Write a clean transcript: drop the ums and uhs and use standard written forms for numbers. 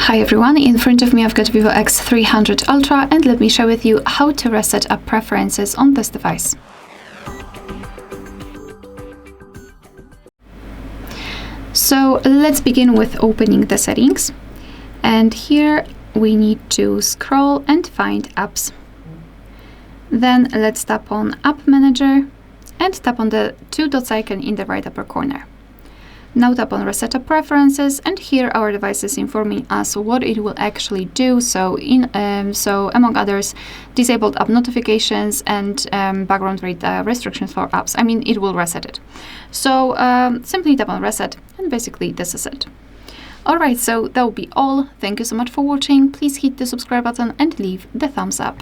Hi everyone, in front of me I've got VIVO X300 Ultra, and let me share with you how to reset up preferences on this device. So let's begin with opening the settings, and here we need to scroll and find apps. Then let's tap on App Manager and tap on the two dots icon in the right upper corner. Now tap on Reset Up Preferences, and here our device is informing us what it will actually do. So among others, disabled app notifications and background rate restrictions for apps. I mean, it will reset it. So simply tap on Reset, and basically this is it. Alright, so that will be all. Thank you so much for watching. Please hit the subscribe button and leave the thumbs up.